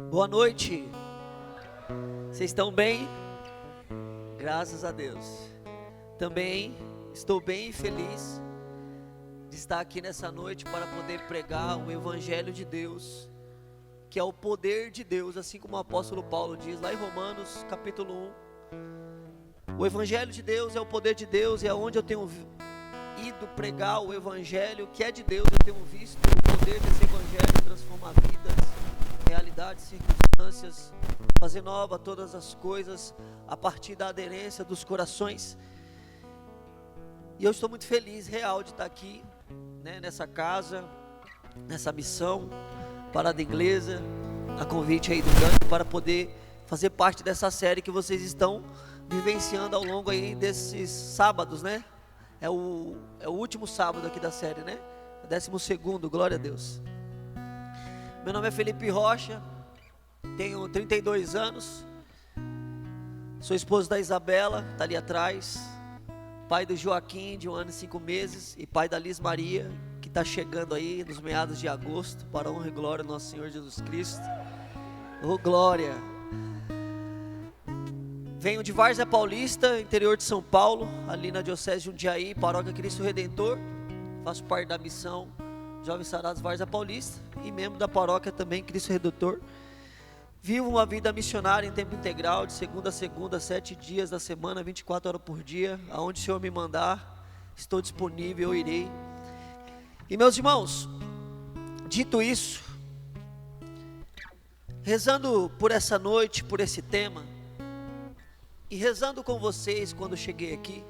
Boa noite. Vocês estão bem? Graças a Deus. Também estou bem feliz de estar aqui nessa noite para poder pregar o Evangelho de Deus, que é o poder de Deus, assim como o apóstolo Paulo diz lá em Romanos capítulo 1. O Evangelho de Deus é o poder de Deus, e é onde eu tenho ido pregar o Evangelho que é de Deus. Eu tenho visto o poder desse Evangelho transformar vidas, realidades, circunstâncias, fazer nova todas as coisas a partir da aderência dos corações. E eu estou muito feliz, real, de estar aqui, nessa casa, nessa missão Parada Inglesa, a convite aí do Dani, para poder fazer parte dessa série que vocês estão vivenciando ao longo aí desses sábados, né? É o último sábado aqui da série, né? 12º, glória a Deus. Meu nome é Felipe Rocha, tenho 32 anos, sou esposo da Isabela, está ali atrás, pai do Joaquim, de 1 ano e 5 meses, e pai da Liz Maria, que está chegando aí nos meados de agosto, para a honra e glória do nosso Senhor Jesus Cristo. Oh, glória! Venho de Várzea Paulista, interior de São Paulo, ali na Diocese de Jundiaí, Paróquia Cristo Redentor. Faço parte da missão Jovens Sarados Várzea Paulista e membro da paróquia também Cristo Redentor. Vivo uma vida missionária em tempo integral, de segunda a segunda, 7 dias da semana, 24 horas por dia. Aonde o Senhor me mandar, estou disponível, eu irei. E meus irmãos, dito isso, rezando por essa noite, por esse tema, e rezando com vocês quando cheguei aqui,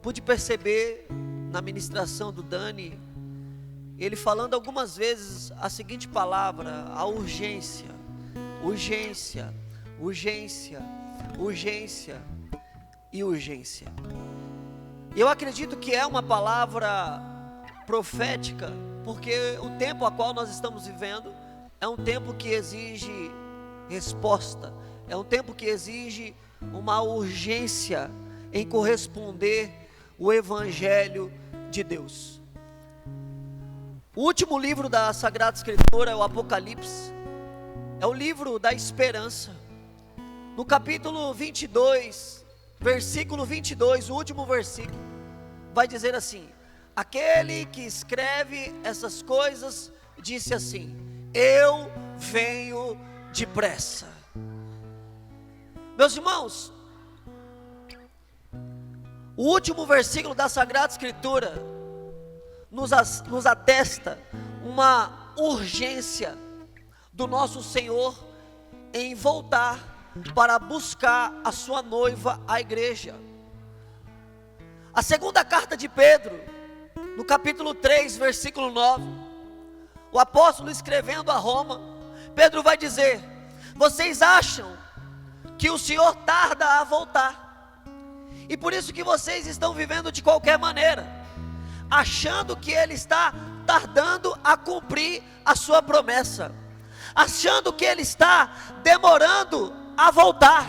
pude perceber na ministração do Dani, ele falando algumas vezes a seguinte palavra: a urgência, urgência, urgência, urgência e urgência. Eu acredito que é uma palavra profética, porque o tempo a qual nós estamos vivendo é um tempo que exige resposta, é um tempo que exige uma urgência em corresponder o Evangelho de Deus. O último livro da Sagrada Escritura é o Apocalipse, é o livro da esperança. No capítulo 22, versículo 22, o último versículo, vai dizer assim: aquele que escreve essas coisas disse assim: eu venho depressa. Meus irmãos, o último versículo da Sagrada Escritura nos atesta uma urgência do nosso Senhor em voltar para buscar a sua noiva, a igreja. A segunda carta de Pedro, no capítulo 3, versículo 9, o apóstolo escrevendo a Roma, Pedro vai dizer: vocês acham que o Senhor tarda a voltar, e por isso que vocês estão vivendo de qualquer maneira, achando que Ele está tardando a cumprir a sua promessa, achando que Ele está demorando a voltar.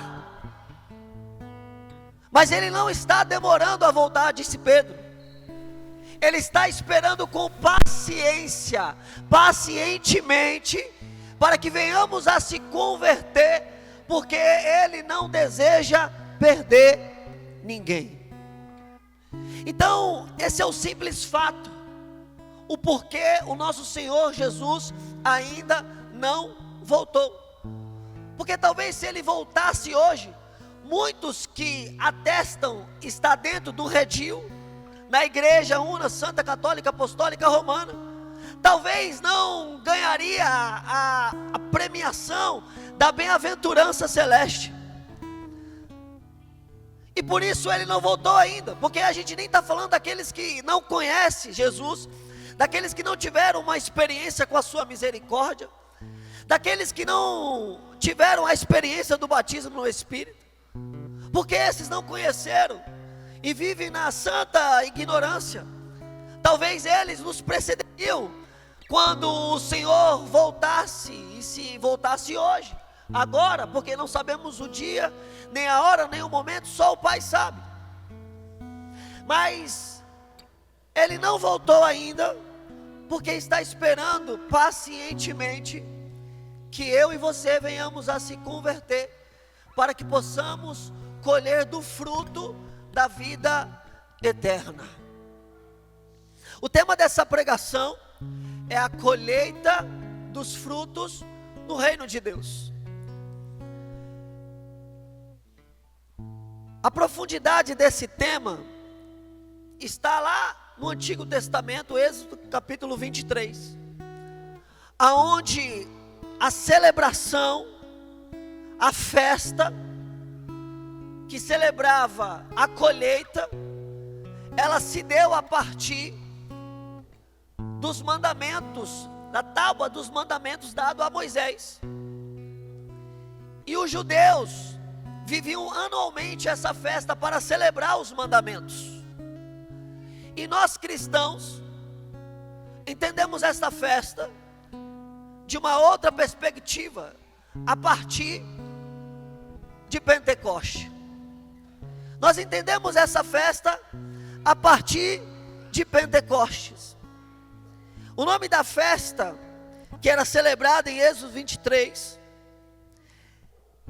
Mas Ele não está demorando a voltar, disse Pedro. Ele está esperando com paciência, pacientemente, para que venhamos a se converter, porque Ele não deseja perder ninguém. Então, esse é o simples fato, o porquê o nosso Senhor Jesus ainda não voltou. Porque talvez se Ele voltasse hoje, muitos que atestam estar dentro do redil, na Igreja Una, Santa Católica Apostólica Romana, talvez não ganharia a premiação da bem-aventurança celeste. E por isso Ele não voltou ainda, porque a gente nem está falando daqueles que não conhecem Jesus, daqueles que não tiveram uma experiência com a sua misericórdia, daqueles que não tiveram a experiência do batismo no Espírito, porque esses não conheceram e vivem na santa ignorância. Talvez eles nos precederiam quando o Senhor voltasse, e se voltasse hoje, agora, porque não sabemos o dia, nem a hora, nem o momento, só o Pai sabe. Mas Ele não voltou ainda, porque está esperando pacientemente que eu e você venhamos a se converter, para que possamos colher do fruto da vida eterna. O tema dessa pregação é a colheita dos frutos no reino de Deus. A profundidade desse tema está lá no Antigo Testamento, Êxodo capítulo 23, aonde a celebração, a festa que celebrava a colheita, ela se deu a partir dos mandamentos, da tábua dos mandamentos dado a Moisés. E os judeus viviam anualmente essa festa para celebrar os mandamentos. E nós cristãos entendemos esta festa de uma outra perspectiva, a partir de Pentecoste. Nós entendemos essa festa a partir de Pentecostes. O nome da festa, que era celebrada em Êxodo 23,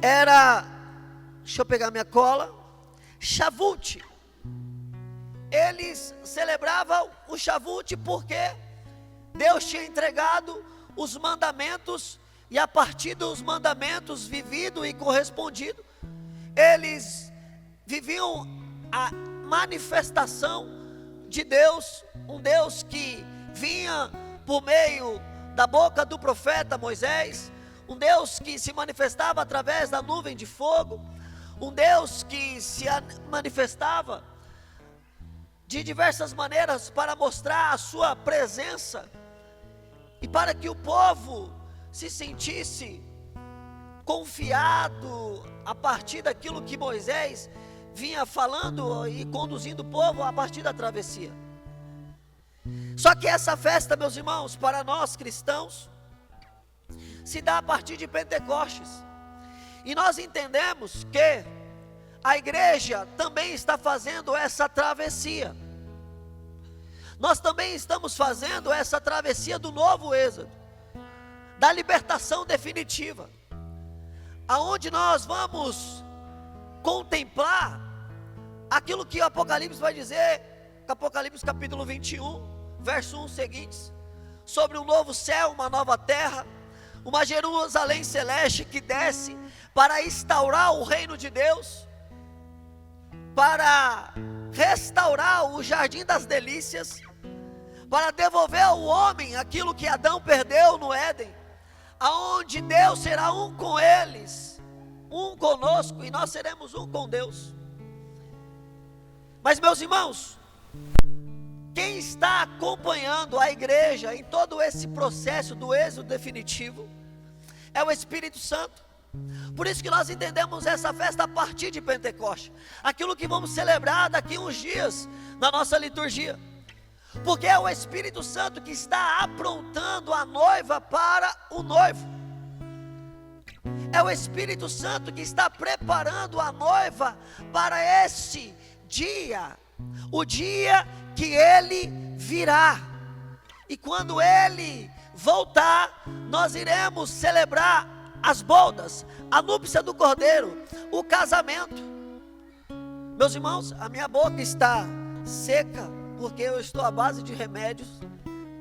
era, deixa eu pegar minha cola, Shavuot. Eles celebravam o Shavuot porque Deus tinha entregado os mandamentos, e a partir dos mandamentos vivido e correspondido, eles viviam a manifestação de Deus, um Deus que vinha por meio da boca do profeta Moisés, um Deus que se manifestava através da nuvem de fogo, um Deus que se manifestava de diversas maneiras para mostrar a sua presença e para que o povo se sentisse confiado a partir daquilo que Moisés vinha falando e conduzindo o povo a partir da travessia. Só que essa festa, meus irmãos, para nós cristãos, se dá a partir de Pentecostes. E nós entendemos que a igreja também está fazendo essa travessia. Nós também estamos fazendo essa travessia do novo êxodo, da libertação definitiva, aonde nós vamos contemplar aquilo que o Apocalipse vai dizer, Apocalipse capítulo 21, verso 1 seguintes, sobre um novo céu, uma nova terra, uma Jerusalém celeste que desce para instaurar o reino de Deus, para restaurar o jardim das delícias, para devolver ao homem aquilo que Adão perdeu no Éden, aonde Deus será um com eles, um conosco, e nós seremos um com Deus. Mas, meus irmãos, quem está acompanhando a igreja em todo esse processo do êxodo definitivo é o Espírito Santo. Por isso que nós entendemos essa festa a partir de Pentecoste, aquilo que vamos celebrar daqui a uns dias na nossa liturgia, porque é o Espírito Santo que está aprontando a noiva para o noivo, é o Espírito Santo que está preparando a noiva para esse dia, o dia que ele virá, e quando ele voltar, nós iremos celebrar as bodas, a núpcia do Cordeiro, o casamento. Meus irmãos, a minha boca está seca, porque eu estou à base de remédios,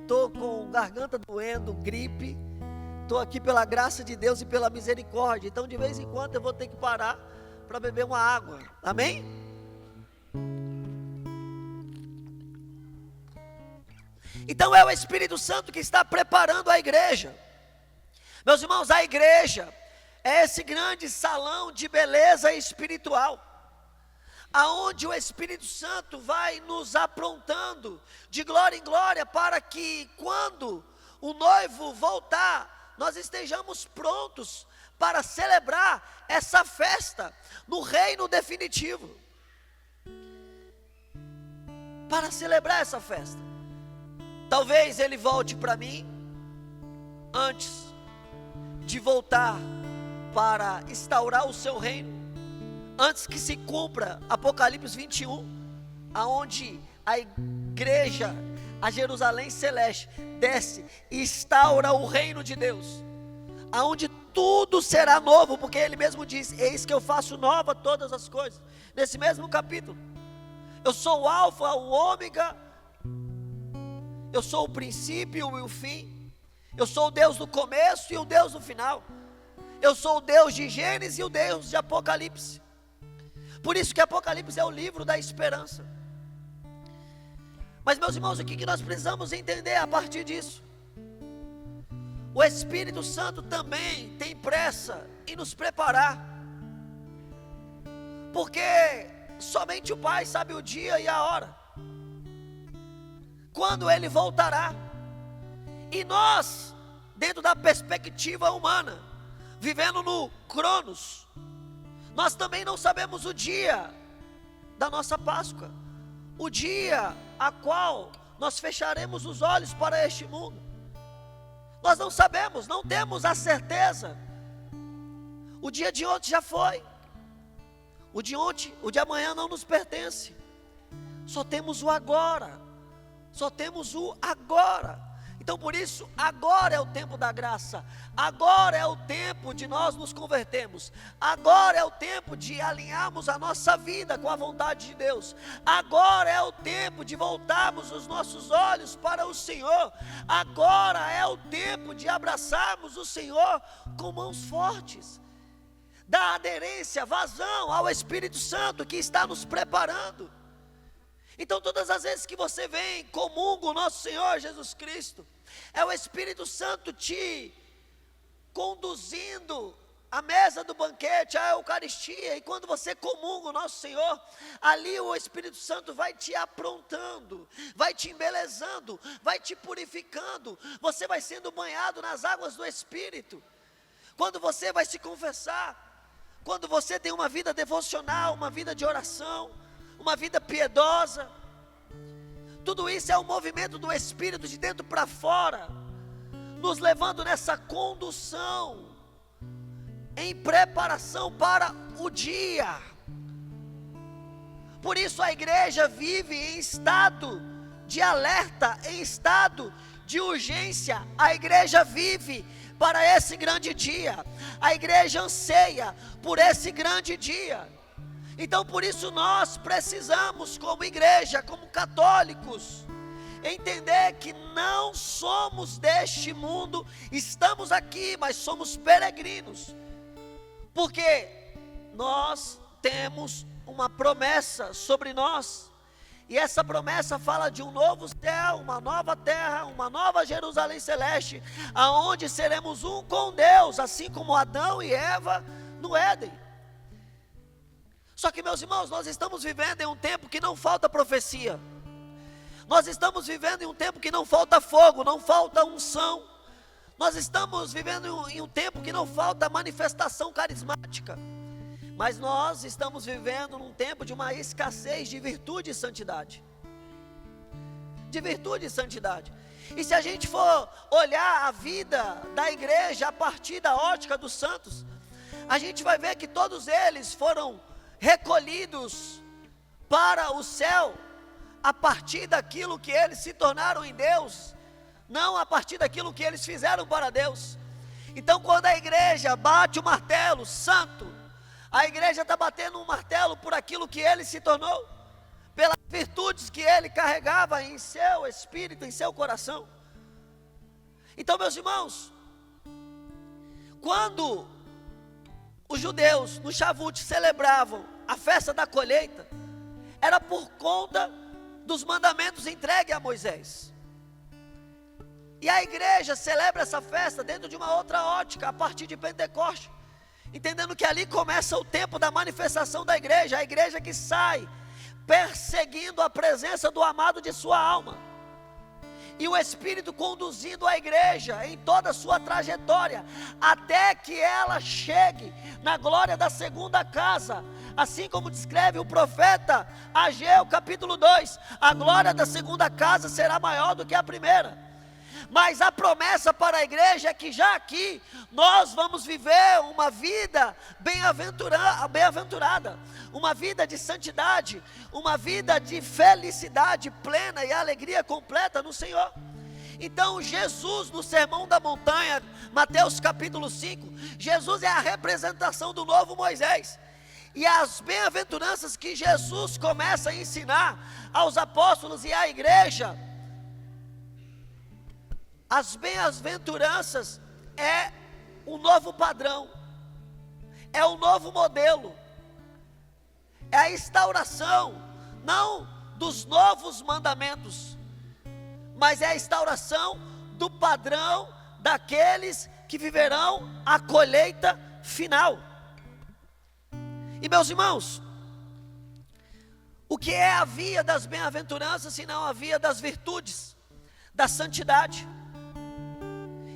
estou com garganta doendo, gripe, estou aqui pela graça de Deus e pela misericórdia, então de vez em quando eu vou ter que parar para beber uma água, amém? Então é o Espírito Santo que está preparando a igreja. Meus irmãos, a igreja é esse grande salão de beleza espiritual, aonde o Espírito Santo vai nos aprontando de glória em glória, para que quando o noivo voltar, nós estejamos prontos para celebrar essa festa no reino definitivo. Para celebrar essa festa, talvez ele volte para mim antes de voltar para instaurar o seu reino, antes que se cumpra Apocalipse 21, aonde a igreja, a Jerusalém celeste, desce e instaura o reino de Deus, aonde tudo será novo, porque ele mesmo diz: eis que eu faço nova todas as coisas. Nesse mesmo capítulo, eu sou o alfa, o ômega, eu sou o princípio e o fim, eu sou o Deus do começo e o Deus do final, eu sou o Deus de Gênesis e o Deus de Apocalipse. Por isso que Apocalipse é o livro da esperança. Mas, meus irmãos, o que nós precisamos entender a partir disso? O Espírito Santo também tem pressa em nos preparar, porque somente o Pai sabe o dia e a hora, quando Ele voltará. E nós, dentro da perspectiva humana, vivendo no Cronos, nós também não sabemos o dia da nossa Páscoa, o dia a qual nós fecharemos os olhos para este mundo. Nós não sabemos, não temos a certeza. O dia de ontem já foi, o de ontem, o de amanhã não nos pertence. Só temos o agora, só temos o agora. Então, por isso, agora é o tempo da graça, agora é o tempo de nós nos convertermos, agora é o tempo de alinharmos a nossa vida com a vontade de Deus, agora é o tempo de voltarmos os nossos olhos para o Senhor, agora é o tempo de abraçarmos o Senhor com mãos fortes, dar aderência, vazão ao Espírito Santo que está nos preparando. Então, todas as vezes que você vem, comunga o nosso Senhor Jesus Cristo, é o Espírito Santo te conduzindo à mesa do banquete, à Eucaristia. E quando você comunga o nosso Senhor, ali o Espírito Santo vai te aprontando, vai te embelezando, vai te purificando. Você vai sendo banhado nas águas do Espírito. Quando você vai se confessar, quando você tem uma vida devocional, uma vida de oração, uma vida piedosa, tudo isso é um movimento do Espírito de dentro para fora, nos levando nessa condução, em preparação para o dia. Por isso a igreja vive em estado de alerta, em estado de urgência. A igreja vive para esse grande dia, a igreja anseia por esse grande dia. Então, por isso nós precisamos, como igreja, como católicos, entender que não somos deste mundo, estamos aqui, mas somos peregrinos, porque nós temos uma promessa sobre nós, e essa promessa fala de um novo céu, uma nova terra, uma nova Jerusalém celeste, aonde seremos um com Deus, assim como Adão e Eva no Éden. Só que, meus irmãos, nós estamos vivendo em um tempo que não falta profecia, nós estamos vivendo em um tempo que não falta fogo, não falta unção, nós estamos vivendo em um tempo que não falta manifestação carismática, mas nós estamos vivendo num tempo de uma escassez de virtude e santidade, de virtude e santidade. E se a gente for olhar a vida da igreja a partir da ótica dos santos, a gente vai ver que todos eles foram recolhidos para o céu a partir daquilo que eles se tornaram em Deus, não a partir daquilo que eles fizeram para Deus. Então, quando a igreja bate o martelo santo, a igreja está batendo um martelo por aquilo que ele se tornou, pelas virtudes que ele carregava em seu espírito, em seu coração. Então, meus irmãos, quando os judeus no Shavuot celebravam a festa da colheita, era por conta dos mandamentos entregues a Moisés. E a igreja celebra essa festa dentro de uma outra ótica, a partir de Pentecostes, entendendo que ali começa o tempo da manifestação da igreja, a igreja que sai perseguindo a presença do amado de sua alma, e o Espírito conduzindo a igreja em toda a sua trajetória, até que ela chegue na glória da segunda casa, assim como descreve o profeta Ageu capítulo 2, a glória da segunda casa será maior do que a primeira. Mas a promessa para a igreja é que já aqui nós vamos viver uma vida bem-aventurada, uma vida de santidade, uma vida de felicidade plena e alegria completa no Senhor. Então Jesus, no Sermão da Montanha, Mateus capítulo 5, Jesus é a representação do novo Moisés. E as bem-aventuranças que Jesus começa a ensinar aos apóstolos e à igreja, as bem-aventuranças é o novo padrão, é o novo modelo, é a instauração, não dos novos mandamentos, mas é a instauração do padrão daqueles que viverão a colheita final. E meus irmãos, o que é a via das bem-aventuranças, senão a via das virtudes, da santidade?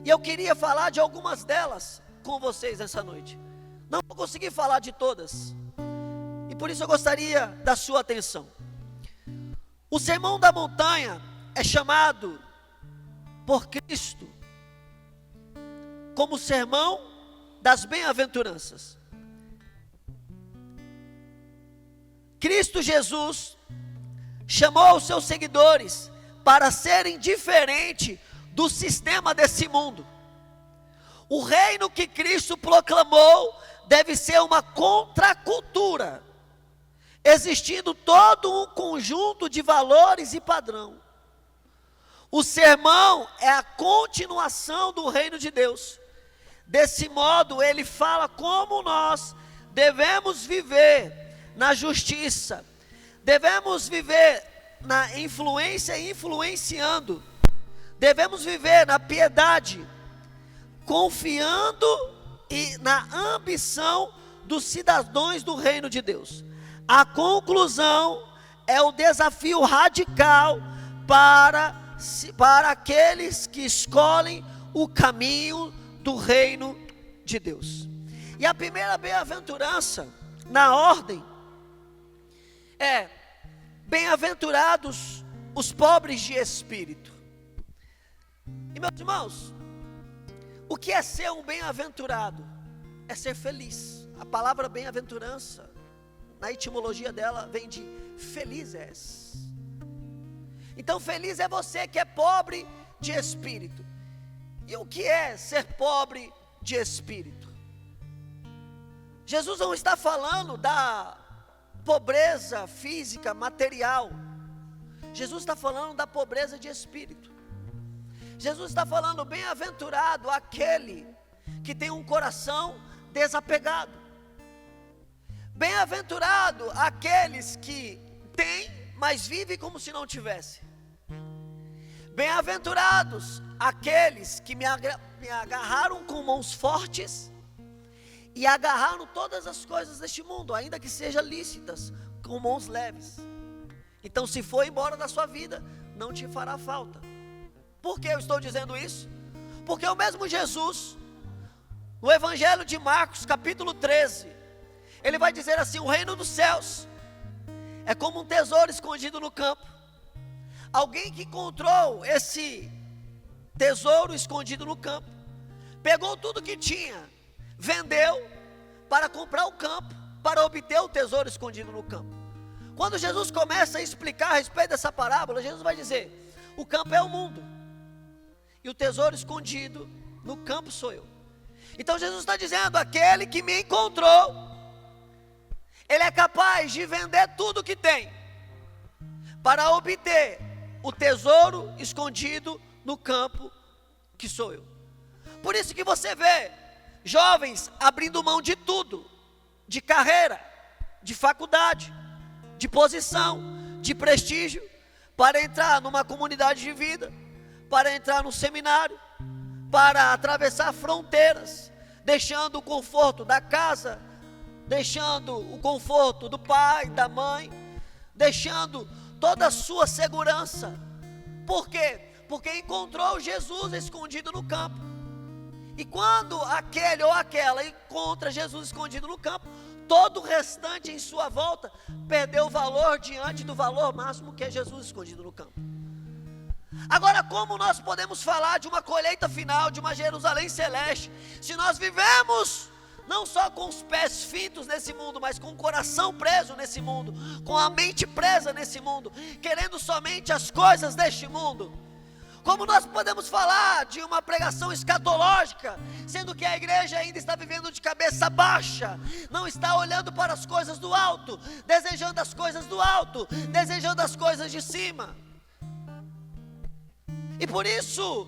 E eu queria falar de algumas delas com vocês essa noite. Não vou conseguir falar de todas, e por isso eu gostaria da sua atenção. O Sermão da Montanha é chamado por Cristo como o Sermão das Bem-aventuranças. Cristo Jesus chamou os seus seguidores para serem diferentes do sistema desse mundo. O reino que Cristo proclamou deve ser uma contracultura, existindo todo um conjunto de valores e padrão. O sermão é a continuação do reino de Deus. Desse modo, ele fala como nós devemos viver na justiça, devemos viver na influência e influenciando, devemos viver na piedade, confiando e na ambição dos cidadãos do reino de Deus. A conclusão é o desafio radical para aqueles que escolhem o caminho do reino de Deus. E a primeira bem-aventurança, na ordem, é: bem-aventurados os pobres de espírito. E meus irmãos, o que é ser um bem-aventurado? É ser feliz. A palavra bem-aventurança, na etimologia dela, vem de feliz és. Então feliz é você que é pobre de espírito. E o que é ser pobre de espírito? Jesus não está falando da pobreza física, material. Jesus está falando da pobreza de espírito. Jesus está falando: bem-aventurado aquele que tem um coração desapegado. Bem-aventurado aqueles que têm, mas vivem como se não tivesse. Bem-aventurados aqueles que me agarraram com mãos fortes e agarraram todas as coisas deste mundo, ainda que sejam lícitas, com mãos leves. Então, se for embora da sua vida, não te fará falta. Por que eu estou dizendo isso? Porque o mesmo Jesus, no Evangelho de Marcos, capítulo 13, ele vai dizer assim: o reino dos céus é como um tesouro escondido no campo. Alguém que encontrou esse tesouro escondido no campo, pegou tudo que tinha, vendeu para comprar o campo, para obter o tesouro escondido no campo. Quando Jesus começa a explicar a respeito dessa parábola, Jesus vai dizer: o campo é o mundo, e o tesouro escondido no campo sou eu. Então Jesus está dizendo: aquele que me encontrou, ele é capaz de vender tudo que tem, para obter o tesouro escondido no campo que sou eu. Por isso que você vê jovens abrindo mão de tudo, de carreira, de faculdade, de posição, de prestígio, para entrar numa comunidade de vida, para entrar num seminário, para atravessar fronteiras, deixando o conforto da casa, deixando o conforto do pai, da mãe, deixando toda a sua segurança. Por quê? Porque encontrou Jesus escondido no campo. E quando aquele ou aquela encontra Jesus escondido no campo, todo o restante em sua volta perdeu o valor diante do valor máximo, que é Jesus escondido no campo. Agora, como nós podemos falar de uma colheita final, de uma Jerusalém celeste, se nós vivemos não só com os pés fintos nesse mundo, mas com o coração preso nesse mundo, com a mente presa nesse mundo, querendo somente as coisas deste mundo? Como nós podemos falar de uma pregação escatológica, sendo que a igreja ainda está vivendo de cabeça baixa, não está olhando para as coisas do alto, desejando as coisas do alto, desejando as coisas de cima? E por isso,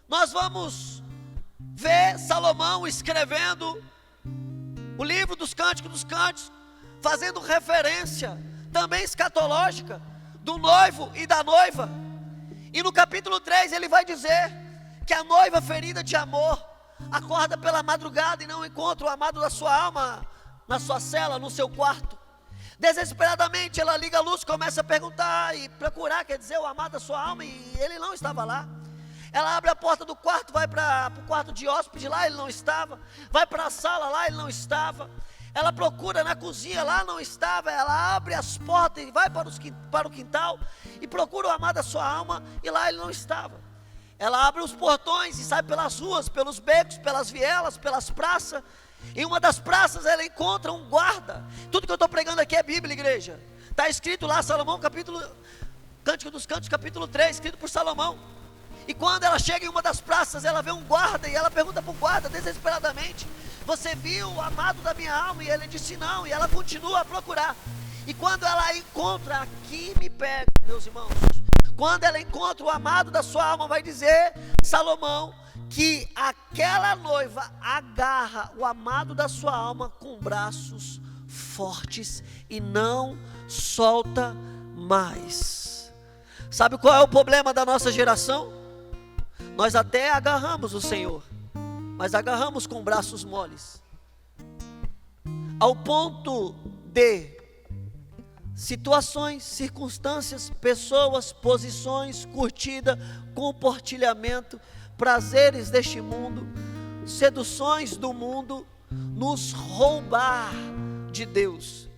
nós vamos ver Salomão escrevendo o livro dos Cânticos, fazendo referência também escatológica do noivo e da noiva. E no capítulo 3 ele vai dizer que a noiva ferida de amor acorda pela madrugada e não encontra o amado da sua alma na sua cela, no seu quarto. Desesperadamente ela liga a luz, começa a perguntar e procurar, quer dizer, o amado da sua alma, e ele não estava lá. Ela abre a porta do quarto, vai para o quarto de hóspede, lá ele não estava. Vai para a sala, lá ele não estava. Ela procura na cozinha, lá não estava. Ela abre as portas e vai para o quintal e procura o amado da sua alma, e lá ele não estava. Ela abre os portões e sai pelas ruas, pelos becos, pelas vielas, pelas praças. Em uma das praças ela encontra um guarda. Tudo que eu estou pregando aqui é Bíblia, igreja. Está escrito lá, Salomão, Cântico dos Cânticos, capítulo 3, escrito por Salomão. E quando ela chega em uma das praças, ela vê um guarda, e ela pergunta para o guarda desesperadamente: você viu o amado da minha alma? E ele disse não, e ela continua a procurar. E quando ela encontra, aqui me pega, meus irmãos, quando ela encontra o amado da sua alma, vai dizer Salomão que aquela noiva agarra o amado da sua alma com braços fortes e não solta mais. Sabe qual é o problema da nossa geração? Nós até agarramos o Senhor, mas agarramos com braços moles, ao ponto de situações, circunstâncias, pessoas, posições, curtida, compartilhamento, prazeres deste mundo, seduções do mundo, nos roubar de Deus.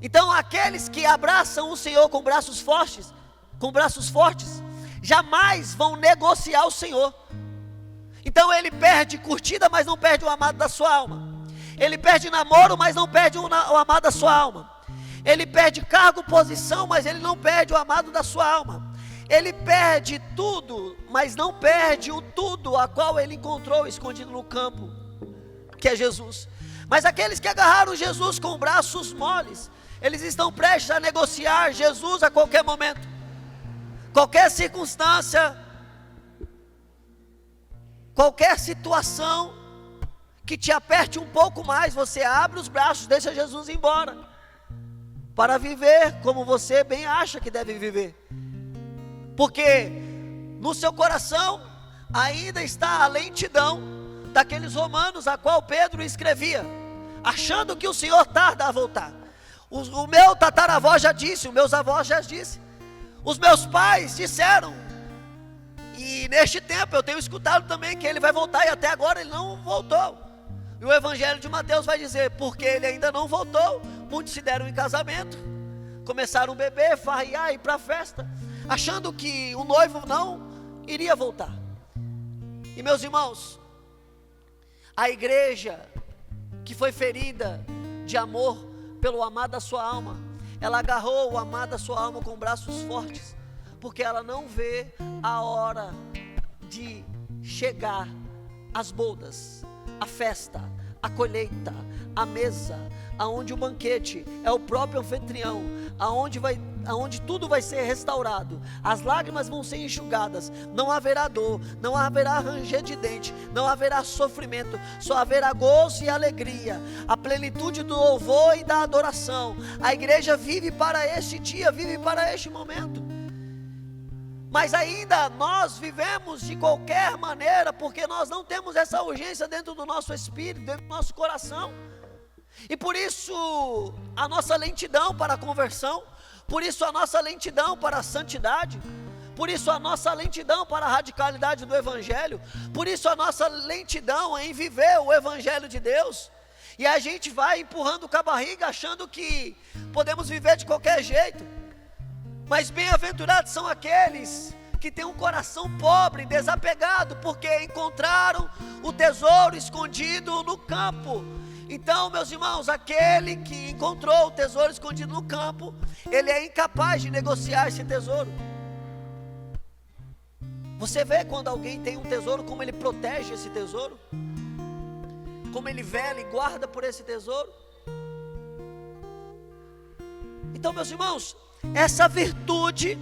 Então aqueles que abraçam o Senhor com braços fortes, jamais vão negociar o Senhor. Então ele perde curtida, mas não perde o amado da sua alma. Ele perde namoro, mas não perde o amado da sua alma. Ele perde cargo, posição, mas ele não perde o amado da sua alma. Ele perde tudo, mas não perde o tudo a qual ele encontrou escondido no campo, que é Jesus. Mas aqueles que agarraram Jesus com braços moles, eles estão prestes a negociar Jesus a qualquer momento, qualquer circunstância, qualquer situação que te aperte um pouco mais, você abre os braços, deixa Jesus ir embora, para viver como você bem acha que deve viver. Porque no seu coração ainda está a lentidão daqueles romanos a qual Pedro escrevia, achando que o Senhor tarda a voltar. O meu tataravó já disse, os meus avós já disse, os meus pais disseram, e neste tempo eu tenho escutado também que ele vai voltar, e até agora ele não voltou. E o Evangelho de Mateus vai dizer, porque ele ainda não voltou, muitos se deram em casamento, começaram a beber, farriar, ir para a festa, achando que o noivo não iria voltar. E meus irmãos, a igreja que foi ferida de amor pelo amado da sua alma, ela agarrou o amado da sua alma com braços fortes, porque ela não vê a hora de chegar as bodas, a festa, a colheita, a mesa, aonde o banquete é o próprio anfitrião, aonde tudo vai ser restaurado, as lágrimas vão ser enxugadas, não haverá dor, não haverá ranger de dente, não haverá sofrimento, só haverá gozo e alegria, a plenitude do louvor e da adoração. A igreja vive para este dia, vive para este momento. Mas ainda nós vivemos de qualquer maneira, porque nós não temos essa urgência dentro do nosso espírito, dentro do nosso coração. E por isso a nossa lentidão para a conversão, por isso a nossa lentidão para a santidade, por isso a nossa lentidão para a radicalidade do Evangelho, por isso a nossa lentidão em viver o Evangelho de Deus. E a gente vai empurrando com a barriga, achando que podemos viver de qualquer jeito. Mas bem-aventurados são aqueles que têm um coração pobre, desapegado, porque encontraram o tesouro escondido no campo. Então, meus irmãos, aquele que encontrou o tesouro escondido no campo, ele é incapaz de negociar esse tesouro. Você vê quando alguém tem um tesouro, como ele protege esse tesouro, como ele vela e guarda por esse tesouro. Então, meus irmãos, essa virtude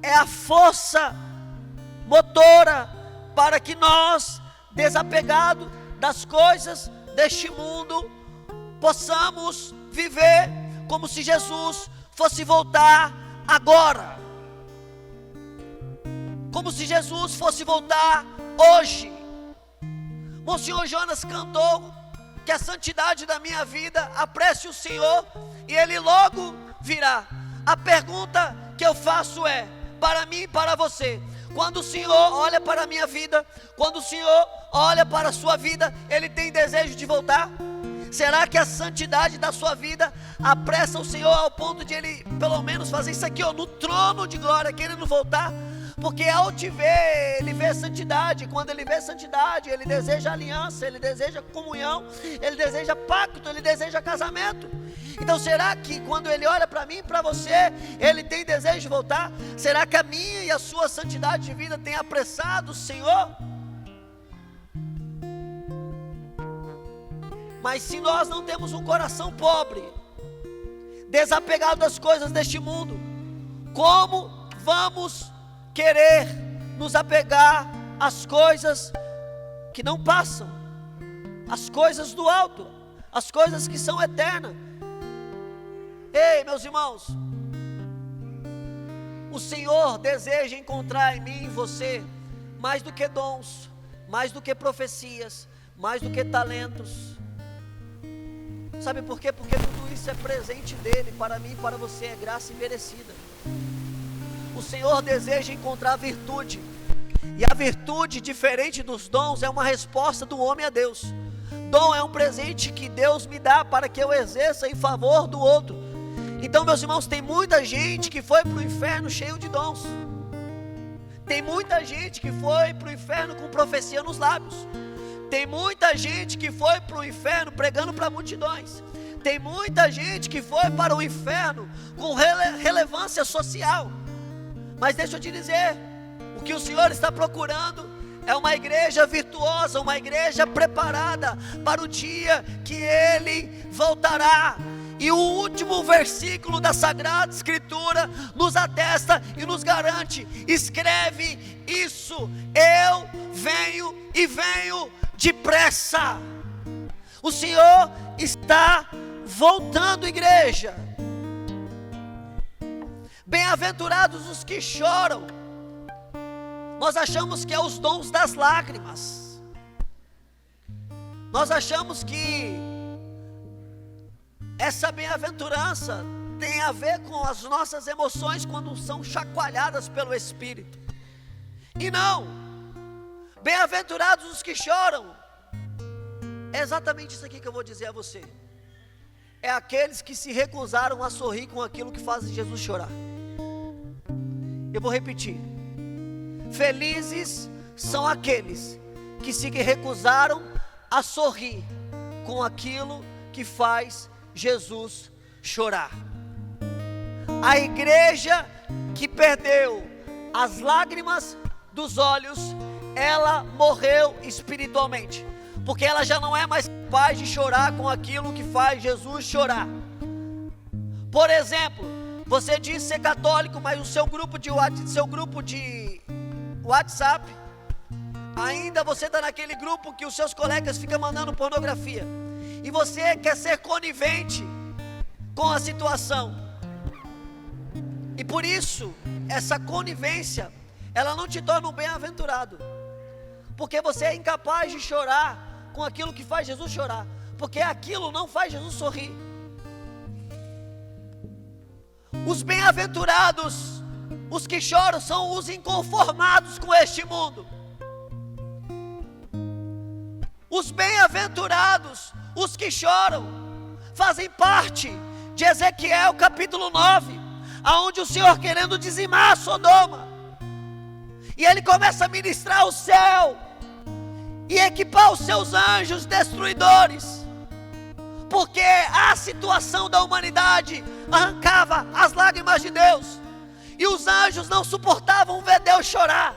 é a força motora para que nós, desapegados das coisas deste mundo, possamos viver como se Jesus fosse voltar agora, como se Jesus fosse voltar hoje. Monsenhor Jonas cantou que a santidade da minha vida apresse o Senhor e Ele logo virá. A pergunta que eu faço é, para mim e para você: quando o Senhor olha para a minha vida, quando o Senhor olha para a sua vida, Ele tem desejo de voltar? Será que a santidade da sua vida apressa o Senhor ao ponto de Ele pelo menos fazer isso aqui, no trono de glória, querendo voltar? Porque ao te ver, Ele vê santidade. Quando Ele vê santidade, Ele deseja aliança, Ele deseja comunhão, Ele deseja pacto, Ele deseja casamento. Então será que quando Ele olha para mim e para você, Ele tem desejo de voltar? Será que a minha e a sua santidade de vida tem apressado o Senhor? Mas se nós não temos um coração pobre, desapegado das coisas deste mundo, como vamos querer nos apegar às coisas que não passam, às coisas do alto, às coisas que são eternas? Ei, meus irmãos, o Senhor deseja encontrar em mim e em você mais do que dons, mais do que profecias, mais do que talentos. Sabe por quê? Porque tudo isso é presente dele, para mim e para você, é graça imerecida. O Senhor deseja encontrar virtude, e a virtude, diferente dos dons, é uma resposta do homem a Deus. Dom é um presente que Deus me dá para que eu exerça em favor do outro. Então, meus irmãos, tem muita gente que foi para o inferno cheio de dons. Tem muita gente que foi para o inferno com profecia nos lábios. Tem muita gente que foi para o inferno pregando para multidões. Tem muita gente que foi para o inferno com relevância social. Mas deixa eu te dizer, o que o Senhor está procurando é uma igreja virtuosa, uma igreja preparada para o dia que Ele voltará. E o último versículo da Sagrada Escritura nos atesta e nos garante: escreve isso, eu venho e venho depressa. O Senhor está voltando, igreja. Bem-aventurados os que choram. Nós achamos que é os dons das lágrimas. Nós achamos que essa bem-aventurança tem a ver com as nossas emoções quando são chacoalhadas pelo Espírito. E não. Bem-aventurados os que choram. É exatamente isso aqui que eu vou dizer a você. É aqueles que se recusaram a sorrir com aquilo que faz Jesus chorar. Eu vou repetir. Felizes são aqueles que se recusaram a sorrir com aquilo que faz Jesus chorar. A igreja que perdeu as lágrimas dos olhos, ela morreu espiritualmente, porque ela já não é mais capaz de chorar com aquilo que faz Jesus chorar. Por exemplo, você diz ser católico, mas o seu grupo de WhatsApp, ainda você está naquele grupo que os seus colegas ficam mandando pornografia, e você quer ser conivente com a situação, e por isso, essa conivência, ela não te torna um bem-aventurado, porque você é incapaz de chorar com aquilo que faz Jesus chorar, porque aquilo não faz Jesus sorrir. Os bem-aventurados, os que choram, são os inconformados com este mundo. Os bem-aventurados, os que choram, fazem parte de Ezequiel capítulo 9, aonde o Senhor querendo dizimar Sodoma, e Ele começa a ministrar o céu, e equipar os seus anjos destruidores, porque a situação da humanidade arrancava as lágrimas de Deus, e os anjos não suportavam ver Deus chorar.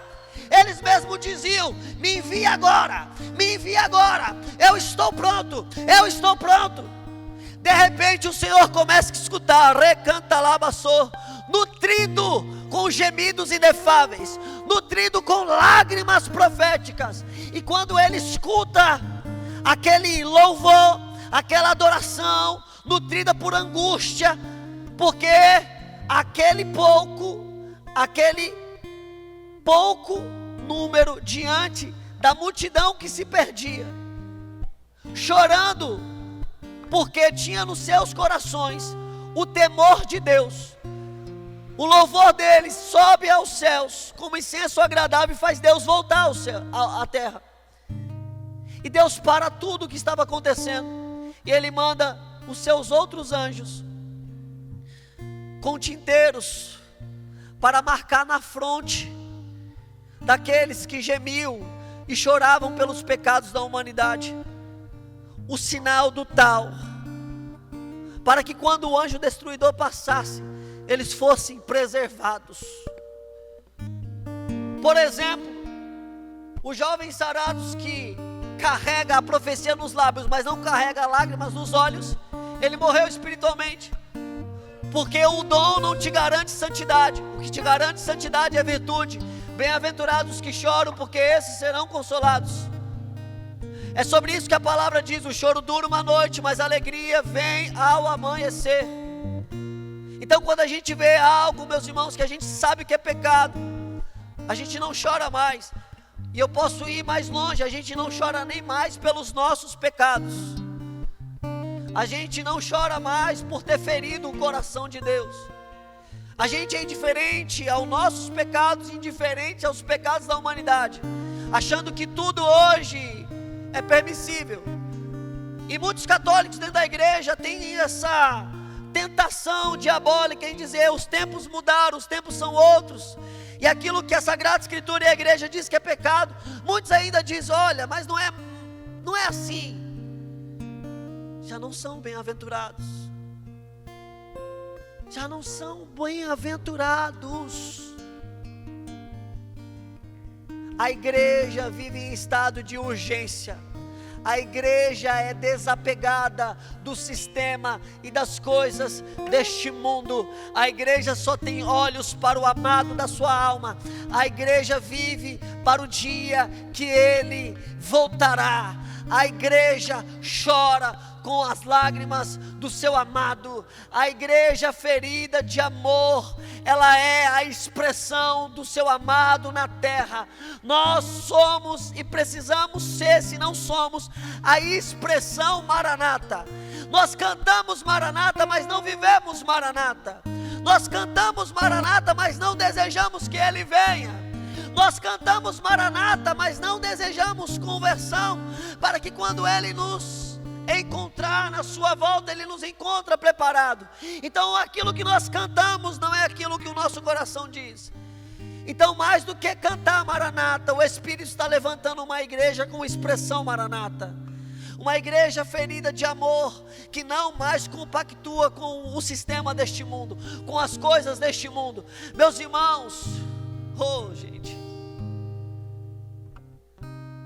eles mesmos diziam: me envia agora, eu estou pronto. De repente o Senhor começa a escutar, recanta labassou, nutrido com gemidos inefáveis, nutrido com lágrimas proféticas. E quando ele escuta aquele louvor, aquela adoração, nutrida por angústia, porque aquele pouco número diante da multidão que se perdia, chorando, porque tinha nos seus corações o temor de Deus. O louvor deles sobe aos céus como incenso agradável e faz Deus voltar ao céu, à terra. E Deus para tudo o que estava acontecendo, e Ele manda os seus outros anjos com tinteiros para marcar na fronte daqueles que gemiam e choravam pelos pecados da humanidade o sinal do tal, para que quando o anjo destruidor passasse, eles fossem preservados. Por exemplo, os jovens sarados que carrega a profecia nos lábios, mas não carrega lágrimas nos olhos, ele morreu espiritualmente, porque o dom não te garante santidade. O que te garante santidade é virtude. Bem-aventurados que choram, porque esses serão consolados. É sobre isso que a palavra diz: o choro dura uma noite, mas a alegria vem ao amanhecer. Então quando a gente vê algo, meus irmãos, que a gente sabe que é pecado, a gente não chora mais. E eu posso ir mais longe, a gente não chora nem mais pelos nossos pecados. A gente não chora mais por ter ferido o coração de Deus. A gente é indiferente aos nossos pecados, indiferente aos pecados da humanidade, achando que tudo hoje é permissível. E muitos católicos dentro da igreja têm essa tentação diabólica em dizer: os tempos mudaram, os tempos são outros. E aquilo que a Sagrada Escritura e a igreja diz que é pecado, muitos ainda dizem: olha, mas não é assim. Já não são bem-aventurados. Já não são bem-aventurados. A igreja vive em estado de urgência. A igreja é desapegada do sistema e das coisas deste mundo. A igreja só tem olhos para o amado da sua alma. A igreja vive para o dia que Ele voltará. A igreja chora com as lágrimas do seu amado. A igreja ferida de amor, ela é a expressão do seu amado na terra. Nós somos e precisamos ser, se não somos, a expressão Maranata. Nós cantamos Maranata, mas não vivemos Maranata. Nós cantamos Maranata, mas não desejamos que Ele venha. Nós cantamos Maranata, mas não desejamos conversão, para que quando Ele nos encontrar na sua volta, Ele nos encontra preparado. Então aquilo que nós cantamos não é aquilo que o nosso coração diz. Então, mais do que cantar Maranata, o Espírito está levantando uma igreja com expressão Maranata. Uma igreja ferida de amor, que não mais compactua com o sistema deste mundo, com as coisas deste mundo. Meus irmãos, gente,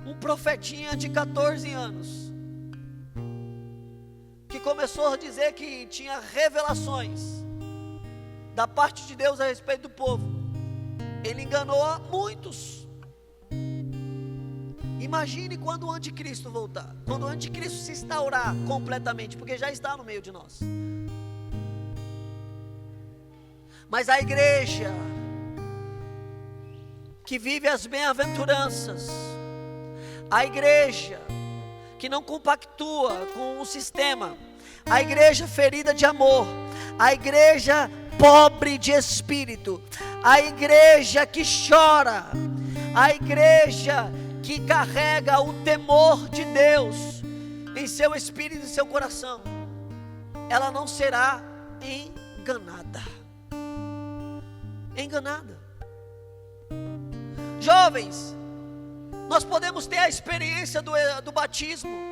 um profetinha de 14 anos, que começou a dizer que tinha revelações da parte de Deus a respeito do povo, ele enganou a muitos. Imagine quando o anticristo voltar, quando o anticristo se instaurar completamente, porque já está no meio de nós. Mas a igreja que vive as bem-aventuranças, a igreja que não compactua com o sistema, a igreja ferida de amor, a igreja pobre de espírito, a igreja que chora, a igreja que carrega o temor de Deus em seu espírito e seu coração, ela não será enganada. Jovens, nós podemos ter a experiência do batismo,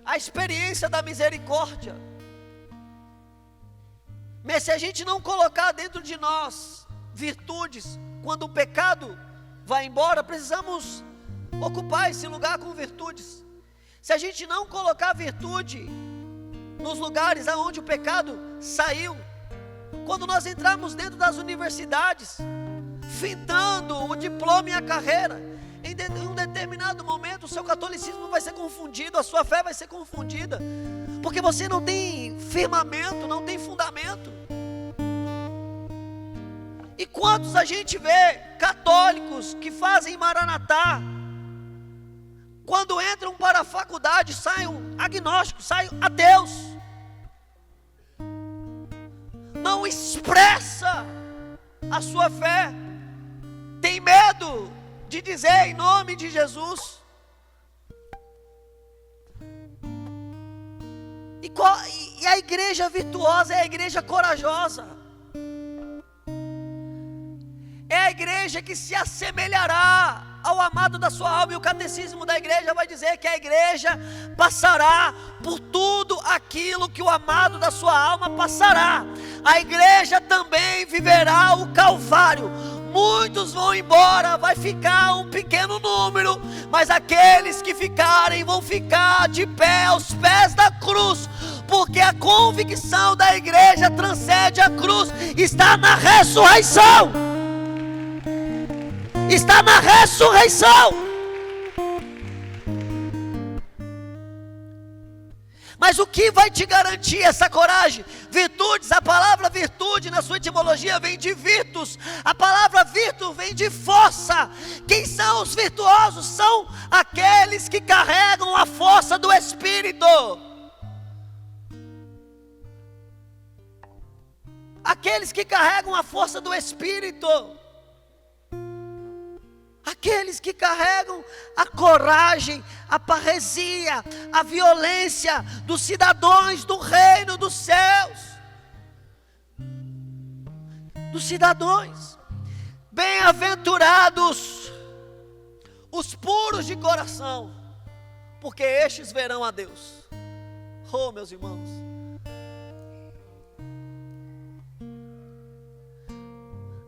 a experiência da misericórdia, mas se a gente não colocar dentro de nós virtudes, quando o pecado vai embora, precisamos ocupar esse lugar com virtudes. Se a gente não colocar virtude nos lugares aonde o pecado saiu, quando nós entrarmos dentro das universidades, findando o diploma e a carreira, em um determinado momento o seu catolicismo vai ser confundido, a sua fé vai ser confundida, porque você não tem firmamento, não tem fundamento. E quantos a gente vê católicos que fazem Maranatá, quando entram para a faculdade saem agnósticos, saem ateus, não expressa a sua fé, tem medo de dizer em nome de Jesus. E a igreja virtuosa é a igreja corajosa, é a igreja que se assemelhará ao amado da sua alma. E o catecismo da igreja vai dizer que a igreja passará por tudo aquilo que o amado da sua alma passará. A igreja também viverá o Calvário. Muitos vão embora, vai ficar um pequeno número, mas aqueles que ficarem vão ficar de pé aos pés da cruz, porque a convicção da igreja transcende a cruz, está na ressurreição. Está na ressurreição. Mas o que vai te garantir essa coragem? Virtudes. A palavra virtude na sua etimologia vem de virtus. A palavra virtus vem de força. Quem são os virtuosos? São aqueles que carregam a força do Espírito. Aqueles que carregam a força do Espírito. Aqueles que carregam a coragem, a parresia, a violência dos cidadãos do reino dos céus. Dos cidadãos. Bem-aventurados os puros de coração, porque estes verão a Deus. Oh, meus irmãos.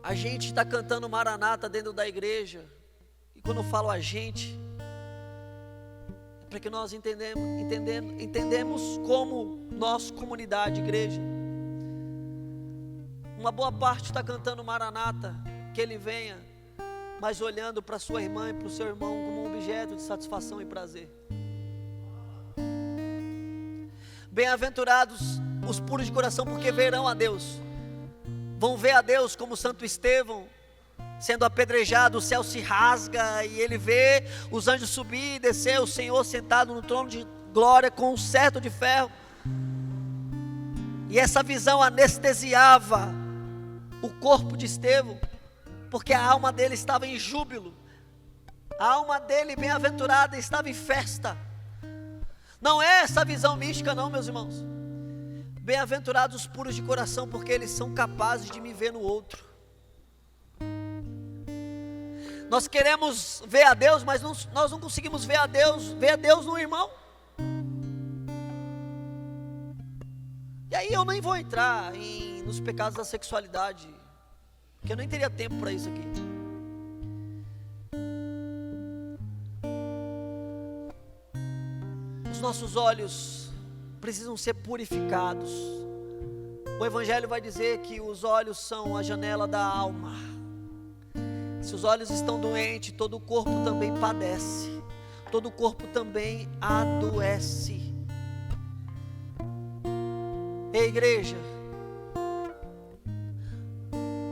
A gente está cantando Maranata dentro da igreja. E quando eu falo a gente, é para que nós entendemos como nós, comunidade, igreja. Uma boa parte está cantando Maranata, que ele venha, mas olhando para sua irmã e para o seu irmão como um objeto de satisfação e prazer. Bem-aventurados os puros de coração, porque verão a Deus. Vão ver a Deus como Santo Estevão, sendo apedrejado, o céu se rasga e ele vê os anjos subir e descer, o Senhor sentado no trono de glória com um cetro de ferro. E essa visão anestesiava o corpo de Estevão, porque a alma dele estava em júbilo, a alma dele bem-aventurada estava em festa. Não é essa visão mística não, meus irmãos. Bem-aventurados os puros de coração, porque eles são capazes de me ver no outro. Nós queremos ver a Deus, mas nós não conseguimos ver a Deus no irmão. E aí eu nem vou entrar nos pecados da sexualidade, porque eu nem teria tempo para isso aqui. Os nossos olhos precisam ser purificados. O Evangelho vai dizer que os olhos são a janela da alma. Se os olhos estão doentes, todo o corpo também padece, todo o corpo também adoece. Ei, igreja,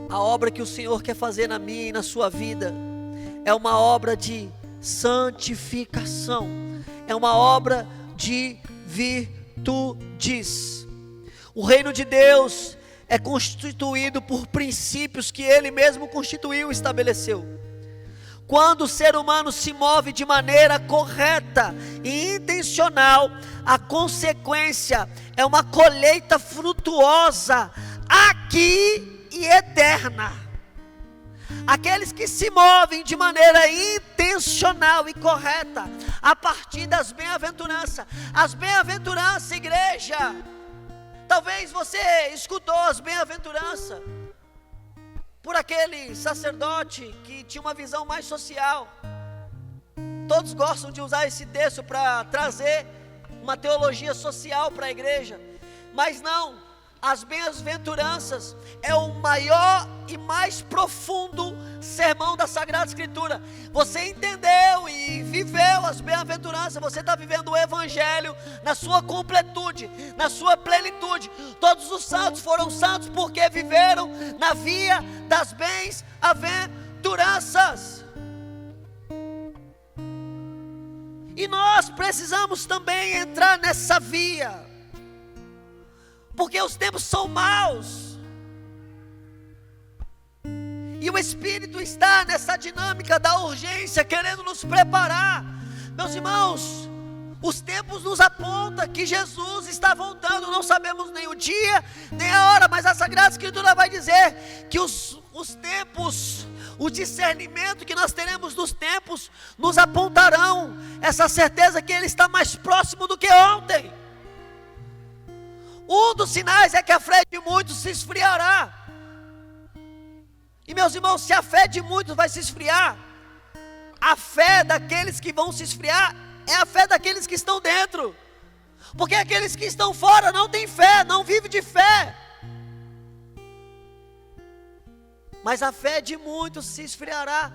a obra que o Senhor quer fazer na minha e na sua vida é uma obra de santificação, é uma obra de virtudes. O reino de Deus é constituído por princípios que Ele mesmo constituiu e estabeleceu. Quando o ser humano se move de maneira correta e intencional, a consequência é uma colheita frutuosa aqui e eterna. Aqueles que se movem de maneira intencional e correta, a partir das bem-aventuranças. As bem-aventuranças, igreja, talvez você escutou as bem-aventuranças, por aquele sacerdote que tinha uma visão mais social. Todos gostam de usar esse texto para trazer uma teologia social para a igreja, mas não. As bem-aventuranças é o maior e mais profundo sermão da Sagrada Escritura. Você entendeu e viveu as bem-aventuranças, você está vivendo o Evangelho na sua completude, na sua plenitude. Todos os santos foram santos porque viveram na via das bem-aventuranças. E nós precisamos também entrar nessa via, porque os tempos são maus, e o Espírito está nessa dinâmica da urgência, querendo nos preparar. Meus irmãos, os tempos nos apontam que Jesus está voltando. Não sabemos nem o dia, nem a hora, mas a Sagrada Escritura vai dizer que os tempos, o discernimento que nós teremos dos tempos, nos apontarão essa certeza que Ele está mais próximo do que ontem. Um dos sinais é que a fé de muitos se esfriará. E meus irmãos, se a fé de muitos vai se esfriar, a fé daqueles que vão se esfriar é a fé daqueles que estão dentro. Porque aqueles que estão fora não têm fé, não vivem de fé. Mas a fé de muitos se esfriará.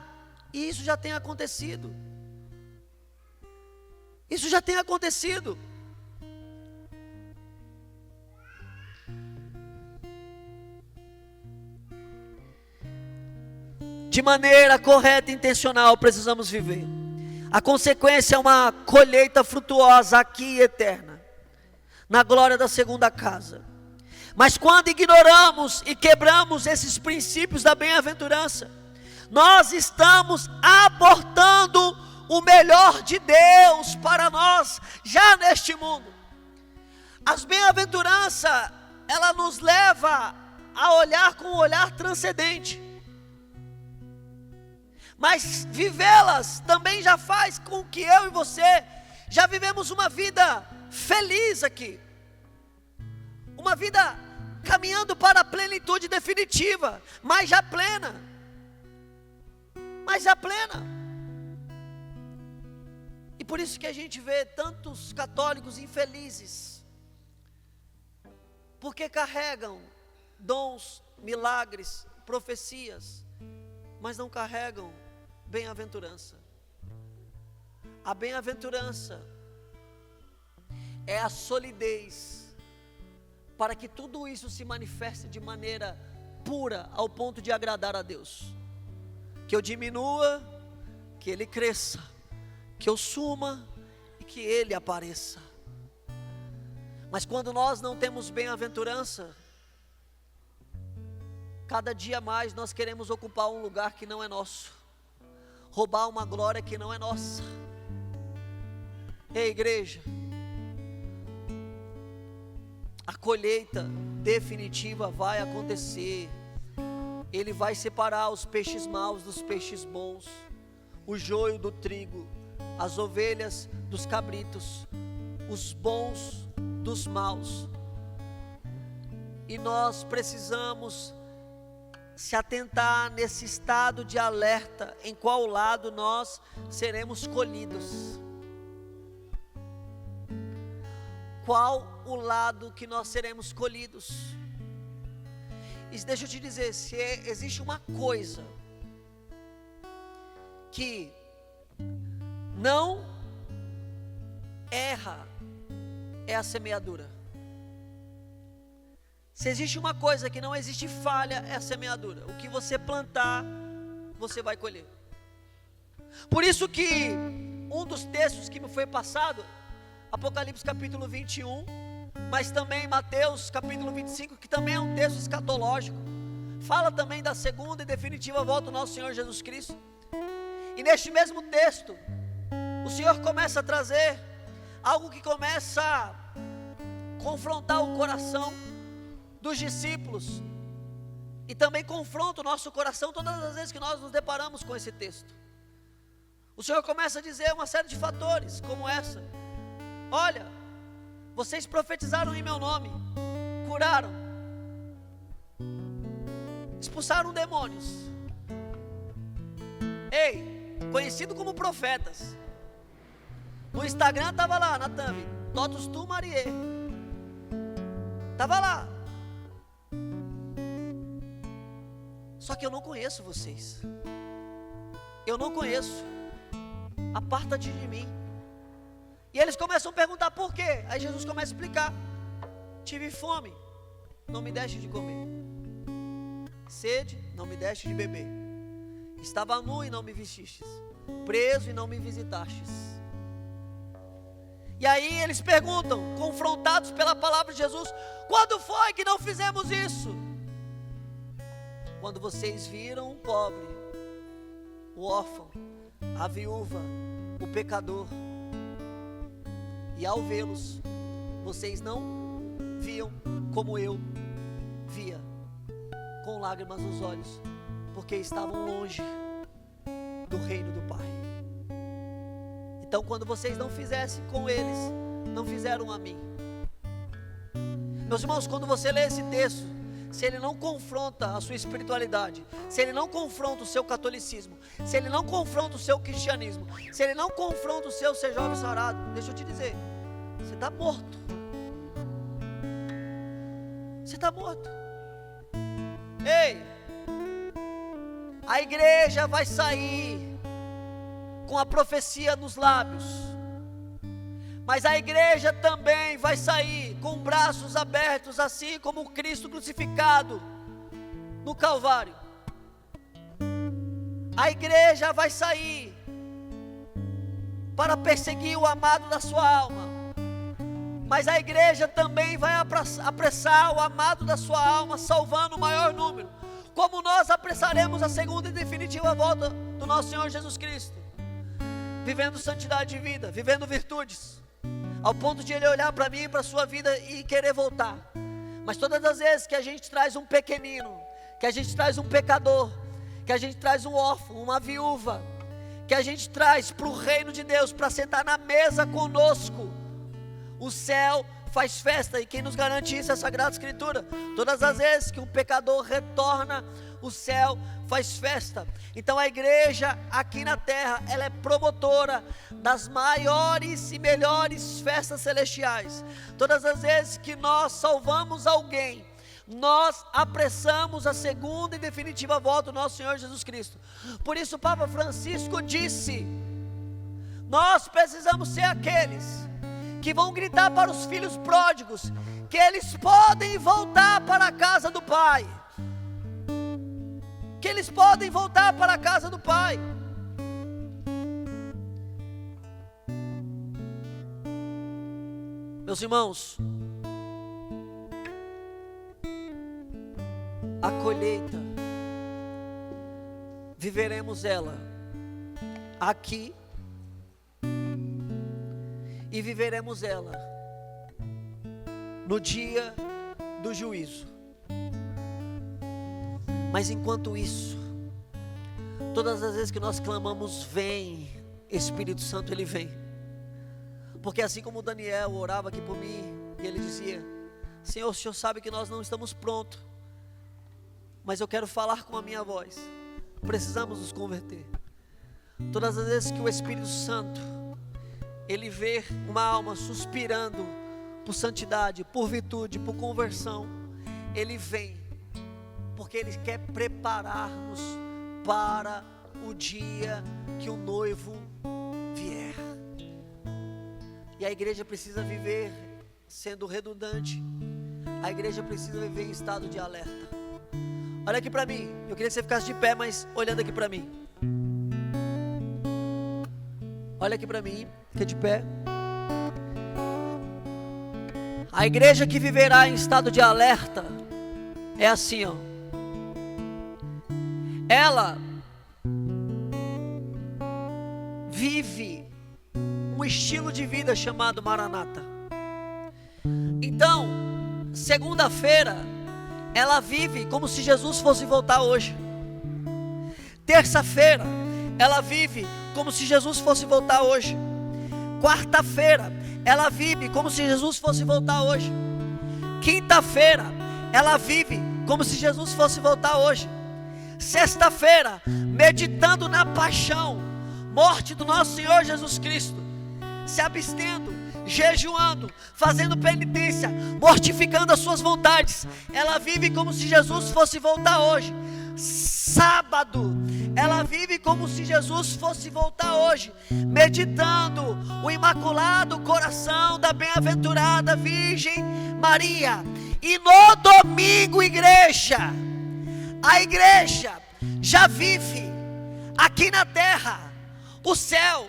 E isso já tem acontecido. Isso já tem acontecido. De maneira correta e intencional precisamos viver. A consequência é uma colheita frutuosa aqui e eterna, na glória da segunda casa. Mas quando ignoramos e quebramos esses princípios da bem-aventurança, nós estamos abortando o melhor de Deus para nós, já neste mundo. As bem-aventuranças, ela nos leva a olhar com um olhar transcendente. Mas vivê-las também já faz com que eu e você já vivemos uma vida feliz aqui. Uma vida caminhando para a plenitude definitiva, mas já plena. Mas já plena. E por isso que a gente vê tantos católicos infelizes, porque carregam dons, milagres, profecias, mas não carregam bem-aventurança. A bem-aventurança é a solidez para que tudo isso se manifeste de maneira pura, ao ponto de agradar a Deus. Que eu diminua, que Ele cresça, que eu suma e que Ele apareça. Mas quando nós não temos bem-aventurança, cada dia mais nós queremos ocupar um lugar que não é nosso, roubar uma glória que não é nossa. Ei, igreja, a colheita definitiva vai acontecer. Ele vai separar os peixes maus dos peixes bons, o joio do trigo, as ovelhas dos cabritos, os bons dos maus. E nós precisamos se atentar nesse estado de alerta, em qual lado nós seremos colhidos. Qual o lado que nós seremos colhidos? E deixa eu te dizer, se existe uma coisa que não erra, é a semeadura. Se existe uma coisa que não existe falha, é a semeadura. O que você plantar, você vai colher. Por isso que um dos textos que me foi passado, Apocalipse capítulo 21, mas também Mateus capítulo 25, que também é um texto escatológico, fala também da segunda e definitiva volta do nosso Senhor Jesus Cristo. E neste mesmo texto, o Senhor começa a trazer algo que começa a confrontar o coração dos discípulos, e também confronta o nosso coração todas as vezes que nós nos deparamos com esse texto. O Senhor começa a dizer uma série de fatores, como essa: olha, vocês profetizaram em meu nome, curaram, expulsaram demônios. Ei, conhecido como profetas. No Instagram estava lá, na thumb, Totus tu Marie. Estava lá. Só que eu não conheço vocês. Eu não conheço. Aparta-te de mim. E eles começam a perguntar por quê. Aí Jesus começa a explicar. Tive fome, não me deste de comer. Sede, não me deste de beber. Estava nu e não me vestistes. Preso e não me visitastes. E aí eles perguntam, confrontados pela palavra de Jesus: quando foi que não fizemos isso? Quando vocês viram o pobre, o órfão, a viúva, o pecador, e ao vê-los, vocês não viam como eu via, com lágrimas nos olhos, porque estavam longe do reino do Pai. Então, quando vocês não fizessem com eles, não fizeram a mim. Meus irmãos, quando você lê esse texto, se ele não confronta a sua espiritualidade, se ele não confronta o seu catolicismo, se ele não confronta o seu cristianismo, se ele não confronta o seu ser jovem sarado, deixa eu te dizer, você está morto. Você está morto. Ei, a igreja vai sair com a profecia nos lábios, mas a igreja também vai sair com braços abertos, assim como o Cristo crucificado no Calvário. A igreja vai sair para perseguir o amado da sua alma, mas a igreja também vai apressar o amado da sua alma, salvando o maior número, como nós apressaremos a segunda e definitiva volta do nosso Senhor Jesus Cristo, vivendo santidade de vida, vivendo virtudes, ao ponto de Ele olhar para mim e para a sua vida e querer voltar. Mas todas as vezes que a gente traz um pequenino, que a gente traz um pecador, que a gente traz um órfão, uma viúva, que a gente traz para o reino de Deus, para sentar na mesa conosco, o céu faz festa. E quem nos garante isso é a Sagrada Escritura. Todas as vezes que um pecador retorna, o céu faz festa. Então a igreja aqui na terra, ela é promotora das maiores e melhores festas celestiais. Todas as vezes que nós salvamos alguém, nós apressamos a segunda e definitiva volta do nosso Senhor Jesus Cristo. Por isso o Papa Francisco disse: nós precisamos ser aqueles que vão gritar para os filhos pródigos que eles podem voltar para a casa do Pai, que eles podem voltar para a casa do Pai. Meus irmãos, a colheita, viveremos ela aqui e viveremos ela no dia do juízo. Mas enquanto isso, todas as vezes que nós clamamos, vem Espírito Santo, Ele vem. Porque assim como Daniel orava aqui por mim, e ele dizia: Senhor, o Senhor sabe que nós não estamos prontos, mas eu quero falar com a minha voz. Precisamos nos converter. Todas as vezes que o Espírito Santo, Ele vê uma alma suspirando por santidade, por virtude, por conversão, Ele vem, porque Ele quer preparar-nos para o dia que o noivo vier. E a igreja precisa viver sendo redundante. A igreja precisa viver em estado de alerta. Olha aqui para mim, eu queria que você ficasse de pé, mas olhando aqui para mim. Olha aqui para mim, fica de pé. A igreja que viverá em estado de alerta é assim, ó. Ela vive um estilo de vida chamado Maranata. Então, segunda-feira, ela vive como se Jesus fosse voltar hoje. Terça-feira, ela vive como se Jesus fosse voltar hoje. Quarta-feira, ela vive como se Jesus fosse voltar hoje. Quinta-feira, ela vive como se Jesus fosse voltar hoje. Sexta-feira, meditando na paixão, morte do nosso Senhor Jesus Cristo, se abstendo, jejuando, fazendo penitência, mortificando as suas vontades. Ela vive como se Jesus fosse voltar hoje. Sábado, ela vive como se Jesus fosse voltar hoje, meditando o imaculado coração da bem-aventurada Virgem Maria. E no domingo, igreja, a igreja já vive aqui na terra o céu,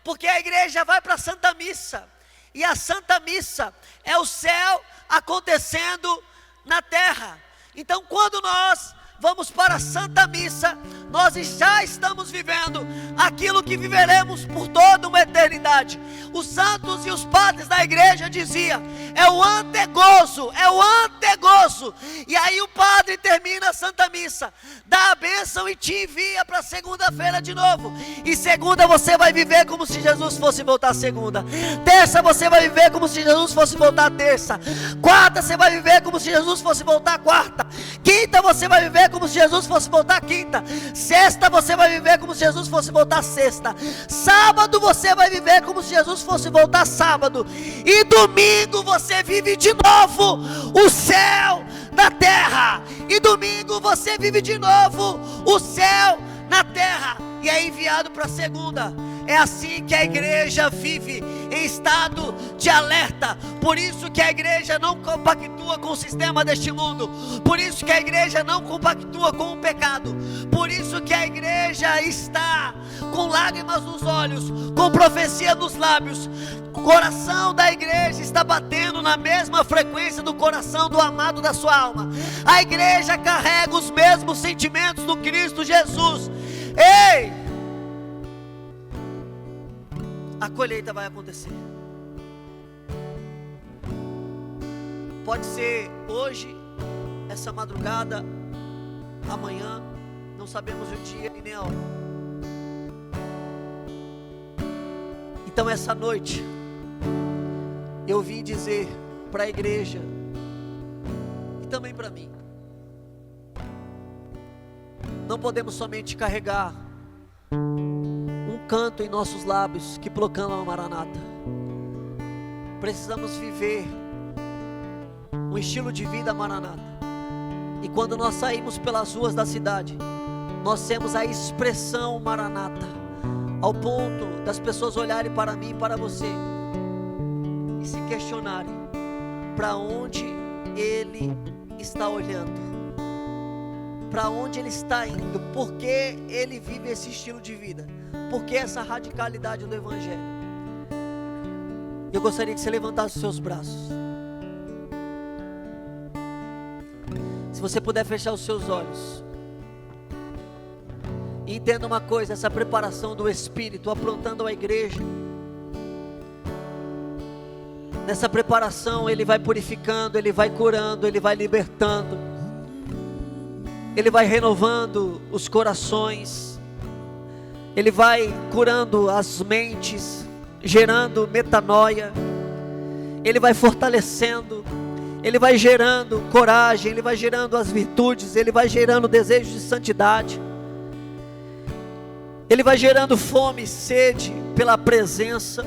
porque a igreja vai para a Santa Missa, e a Santa Missa é o céu acontecendo na terra. Então, quando nós vamos para a Santa Missa, nós já estamos vivendo aquilo que viveremos por toda uma eternidade. Os santos e os padres da igreja diziam: é o antegozo, é o antegozo. E aí o padre termina a Santa Missa, dá a bênção e te envia para segunda-feira de novo. E segunda você vai viver como se Jesus fosse voltar segunda. Terça você vai viver como se Jesus fosse voltar terça. Quarta você vai viver como se Jesus fosse voltar quarta. Quinta você vai viver como se Jesus fosse voltar quinta. Sexta você vai viver como se Jesus fosse voltar sexta. Sábado você vai viver como se Jesus fosse voltar sábado. E domingo você vive de novo o céu na terra. E domingo você vive de novo o céu na terra. E é enviado para a segunda. É assim que a igreja vive, em estado de alerta. Por isso que a igreja não compactua com o sistema deste mundo. Por isso que a igreja não compactua com o pecado. Por isso que a igreja está com lágrimas nos olhos, com profecia nos lábios. O coração da igreja está batendo na mesma frequência do coração do amado da sua alma. A igreja carrega os mesmos sentimentos do Cristo Jesus. Ei! A colheita vai acontecer. Pode ser hoje, essa madrugada, amanhã, não sabemos o dia e nem a hora. Então essa noite, eu vim dizer para a igreja, e também para mim, não podemos somente carregar canto em nossos lábios que proclama a Maranata. Precisamos viver um estilo de vida Maranata. E quando nós saímos pelas ruas da cidade, nós temos a expressão Maranata, ao ponto das pessoas olharem para mim e para você e se questionarem para onde ele está olhando, para onde ele está indo, por que ele vive esse estilo de vida. Por que essa radicalidade do Evangelho? Eu gostaria que você levantasse os seus braços. Se você puder fechar os seus olhos. E entenda uma coisa, essa preparação do Espírito aprontando a igreja. Nessa preparação ele vai purificando, ele vai curando, ele vai libertando. Ele vai renovando os corações. Ele vai curando as mentes, gerando metanoia. Ele vai fortalecendo, ele vai gerando coragem, ele vai gerando as virtudes, ele vai gerando desejo de santidade. Ele vai gerando fome e sede pela presença,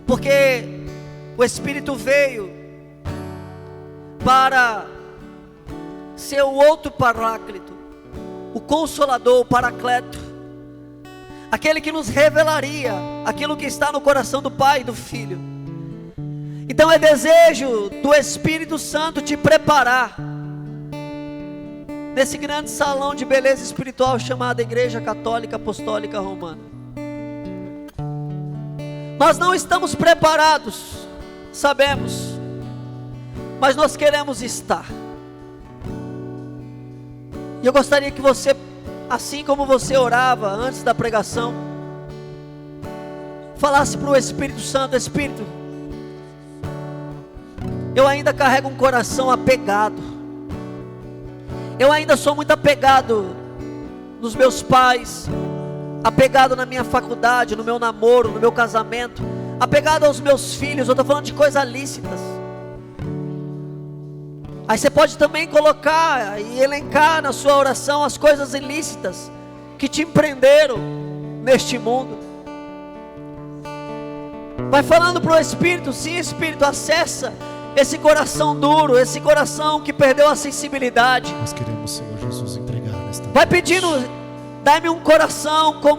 porque o Espírito veio para ser o outro Paráclito, o Consolador, o Paracleto, aquele que nos revelaria aquilo que está no coração do Pai e do Filho. Então é desejo do Espírito Santo te preparar nesse grande salão de beleza espiritual chamado Igreja Católica Apostólica Romana. Nós não estamos preparados, sabemos, mas nós queremos estar. E eu gostaria que você, assim como você orava antes da pregação, falasse para o Espírito Santo: Espírito, eu ainda carrego um coração apegado, eu ainda sou muito apegado nos meus pais, apegado na minha faculdade, no meu namoro, no meu casamento, apegado aos meus filhos. Eu estou falando de coisas lícitas. Aí você pode também colocar e elencar na sua oração as coisas ilícitas que te empreenderam neste mundo. Vai falando para o Espírito: sim, Espírito, acessa esse coração duro, esse coração que perdeu a sensibilidade. Nós queremos, Senhor Jesus, entregar nesta Vai pedindo: dá-me um coração como